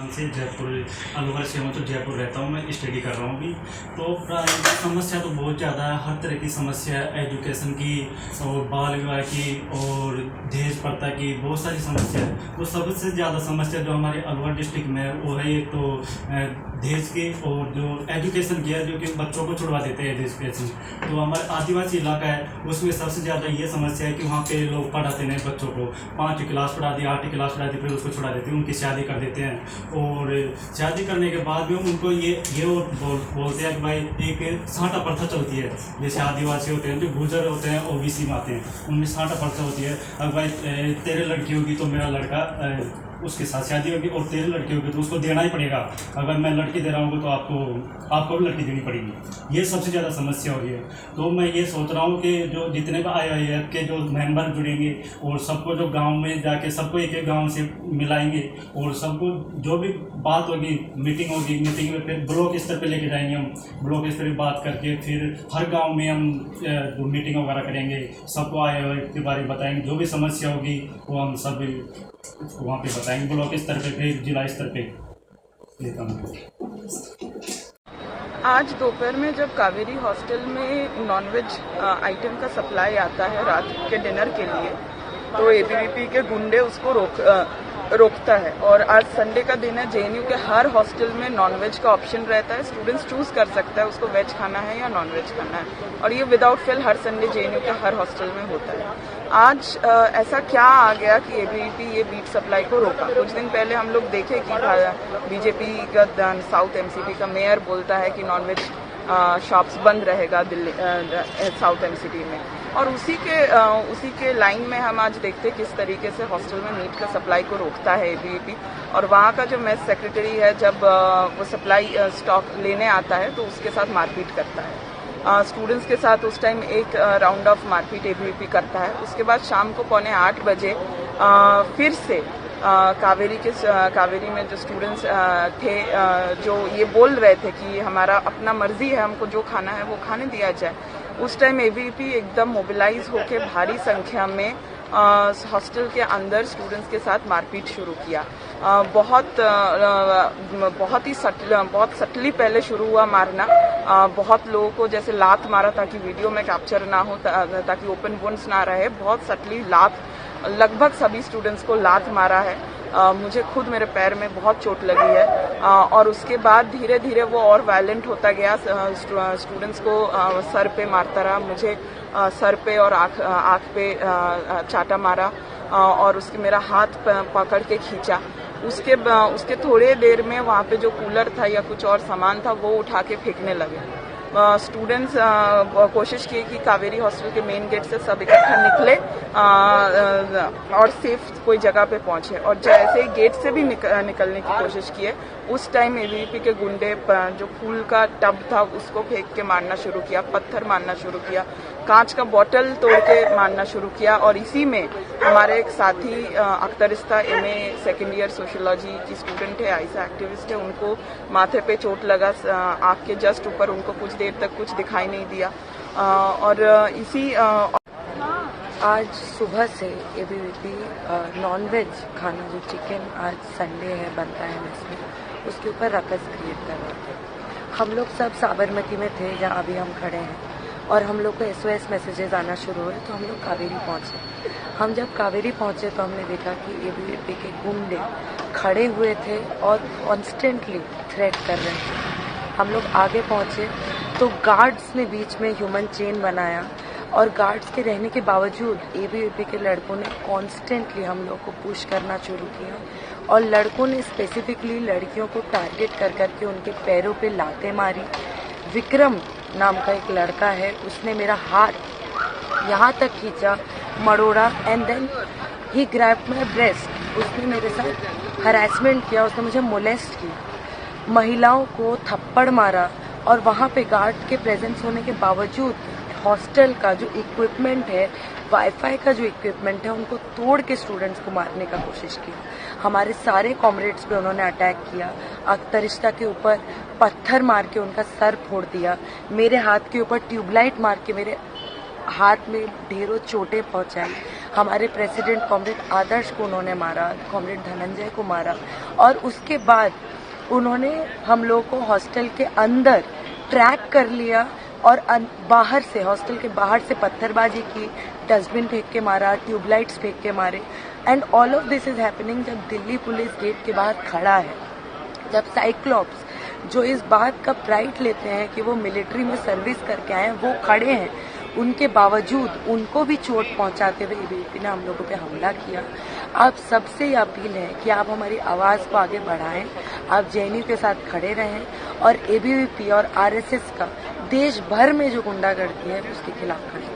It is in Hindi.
राजस्थान से जयपुर अलवर से हूँ, तो जयपुर रहता हूँ, मैं स्टडी कर रहा हूँ अभी। तो प्राइवेट समस्या तो बहुत ज़्यादा है, हर तरह की समस्या है, एजुकेशन की और बाल विवाह की और दहेज प्रथा की, बहुत सारी समस्या है। तो सबसे ज़्यादा समस्या जो हमारे अलवर डिस्ट्रिक्ट में है वो है एक तो दहेज की और जो एजुकेशन की है, जो कि बच्चों को छुड़वा देते हैं एजुकेशन। तो हमारा आदिवासी इलाका है, उसमें सबसे ज़्यादा ये समस्या है कि वहाँ पे लोग पढ़ाते नहीं बच्चों को, 5वीं क्लास पढ़ा दी, 8वीं क्लास पढ़ा दी, फिर उसको छुड़ा देते हैं, उनकी शादी कर देते हैं। और शादी करने के बाद भी उनको ये बोलते हैं कि भाई एक साँटा प्रथा चलती है। जैसे आदिवासी होते हैं, जो गुर्जर होते हैं, ओबीसी में आते हैं, उनमें साँटा प्रथा होती है। अब भाई तेरे लड़की होगी तो मेरा लड़का उसके साथ शादी होगी, और तेरी लड़की होगी तो उसको देना ही पड़ेगा। अगर मैं लड़की दे रहा हूँ तो आपको भी लड़की देनी पड़ेगी। ये सबसे ज़्यादा समस्या हो रही है। तो मैं ये सोच रहा हूँ कि जो जितने भी IIF के जो मेंबर जुड़ेंगे और सबको जो गांव में जाके सबको एक एक गांव से मिलाएंगे और सबको जो भी बात होगी मीटिंग में फिर ब्लॉक स्तर पे लेके जाएंगे हम। ब्लॉक स्तर पे बात करके फिर हर गाँव में हम जो मीटिंग वगैरह करेंगे, सबको IIF के बारे में बताएंगे, जो भी समस्या होगी वो हम सब वहाँ पे बताएंगे, ब्लॉक स्तर पे फिर जिला स्तर पे। आज दोपहर में जब कावेरी हॉस्टल में नॉनवेज आइटम का सप्लाई आता है रात के डिनर के लिए, तो ABVP के गुंडे उसको रोकता है। और आज संडे का दिन है, JNU के हर हॉस्टल में नॉनवेज का ऑप्शन रहता है। स्टूडेंट्स चूज कर सकता है उसको वेज खाना है या नॉनवेज खाना है, और ये विदाउट फेल हर संडे JNU के हर हॉस्टल में होता है। आज ऐसा क्या आ गया कि ABVP ये मीट सप्लाई को रोका? कुछ दिन पहले हम लोग देखे कि BJP का साउथ MCT का मेयर बोलता है कि नॉनवेज शॉप्स बंद रहेगा दिल्ली साउथ MCT में, और उसी के लाइन में हम आज देखते किस तरीके से हॉस्टल में मीट का सप्लाई को रोकता है ABVP। और वहाँ का जो मेस सेक्रेटरी है, जब वो सप्लाई स्टॉक लेने आता है तो उसके साथ मारपीट करता है। स्टूडेंट्स के साथ उस टाइम एक राउंड ऑफ मारपीट ABVP करता है। उसके बाद शाम को 7:45 बजे फिर से कावेरी में जो स्टूडेंट्स थे, जो ये बोल रहे थे कि हमारा अपना मर्जी है, हमको जो खाना है वो खाने दिया जाए, उस टाइम ABVP एकदम मोबिलाइज होकर भारी संख्या में हॉस्टल के अंदर स्टूडेंट्स के साथ मारपीट शुरू किया। बहुत सटली पहले शुरू हुआ मारना। बहुत लोगों को जैसे लात मारा ताकि वीडियो में कैप्चर ना हो, ताकि ओपन वुंड्स ना रहे। बहुत सटली लात, लगभग सभी स्टूडेंट्स को लात मारा है। मुझे खुद मेरे पैर में बहुत चोट लगी है। और उसके बाद धीरे धीरे वो और वायलेंट होता गया। स्टूडेंट्स को सर पे मारता रहा, मुझे सर पे और आँख पे चाटा मारा, और उसके मेरा हाथ पकड़ के खींचा। उसके थोड़े देर में वहाँ पे जो कूलर था या कुछ और सामान था वो उठा के फेंकने लगे। स्टूडेंट्स कोशिश की कि कावेरी हॉस्टल के मेन गेट से सब इकट्ठा निकले और सेफ कोई जगह पे पहुंचे। और जैसे ही गेट से भी निकलने की कोशिश किए, उस टाइम ABVP के गुंडे जो फूल का टब था उसको फेंक के मारना शुरू किया, पत्थर मारना शुरू किया, कांच का बोतल तोड़ के मारना शुरू किया। और इसी में हमारे एक साथी अख्तरिस्ता MA सेकेंड ईयर सोशियोलॉजी की स्टूडेंट है, आइसा एक्टिविस्ट है, उनको माथे पे चोट लगा, आँख के जस्ट ऊपर, उनको कुछ देर तक कुछ दिखाई नहीं दिया। और इसी आज सुबह से ABVP नॉनवेज खाना, जो चिकन आज संडे है बनता है मेस में, उसके ऊपर रकस क्रिएट कर रहे थे। हम लोग सब साबरमती में थे जहाँ अभी हम खड़े हैं, और हम लोग को SOS मैसेजेस आना शुरू हुए, तो हम लोग कावेरी पहुँचे। हम जब कावेरी पहुँचे तो हमने देखा कि ABVP के गुंडे खड़े हुए थे और कॉन्स्टेंटली थ्रेट कर रहे थे। हम लोग आगे पहुँचे तो गार्ड्स ने बीच में ह्यूमन चेन बनाया, और गार्ड्स के रहने के बावजूद ABVP के लड़कों ने कॉन्स्टेंटली हम लोग को पुश करना शुरू किया। और लड़कों ने स्पेसिफिकली लड़कियों को टारगेट कर करके उनके पैरों पे लातें मारी। विक्रम नाम का एक लड़का है, उसने मेरा हाथ यहाँ तक खींचा, मरोड़ा, and then he grabbed my breast. उसने मेरे साथ हरासमेंट किया, उसने मुझे मोलेस्ट किया, महिलाओं को थप्पड़ मारा। और वहाँ पे गार्ड के प्रेजेंस होने के बावजूद हॉस्टल का जो इक्विपमेंट है, वाईफाई का जो इक्विपमेंट है, उनको तोड़ के स्टूडेंट्स को मारने का कोशिश किया। हमारे सारे कॉमरेड्स पे उन्होंने अटैक किया। अख्तरिश्ता के ऊपर पत्थर मार के उनका सर फोड़ दिया। मेरे हाथ के ऊपर ट्यूबलाइट मार के मेरे हाथ में ढेरों चोटें पहुंचाई। हमारे प्रेसिडेंट कॉमरेड आदर्श को उन्होंने मारा, कॉमरेड धनंजय को मारा, और उसके बाद उन्होंने हम लोगों को हॉस्टल के अंदर ट्रैक कर लिया और बाहर से, हॉस्टल के बाहर से पत्थरबाजी की, डस्टबिन फेंक के मारा, ट्यूबलाइट्स फेंक के मारे। And all of this is happening जब दिल्ली पुलिस गेट के बाहर खड़ा है, जब साइक्लॉप्स जो इस बात का प्राइड लेते हैं कि वो मिलिट्री में सर्विस करके आए हैं, वो खड़े हैं, उनके बावजूद उनको भी चोट पहुंचाते हुए एबीवीपी ने हम लोगों पे हमला किया। आप सबसे ये अपील है कि आप हमारी आवाज को आगे बढ़ाएं, आप जेएनयू के साथ खड़े रहें और एबीवीपी और आरएसएस का देश भर में जो गुंडागर्दी है उसके खिलाफ खड़े।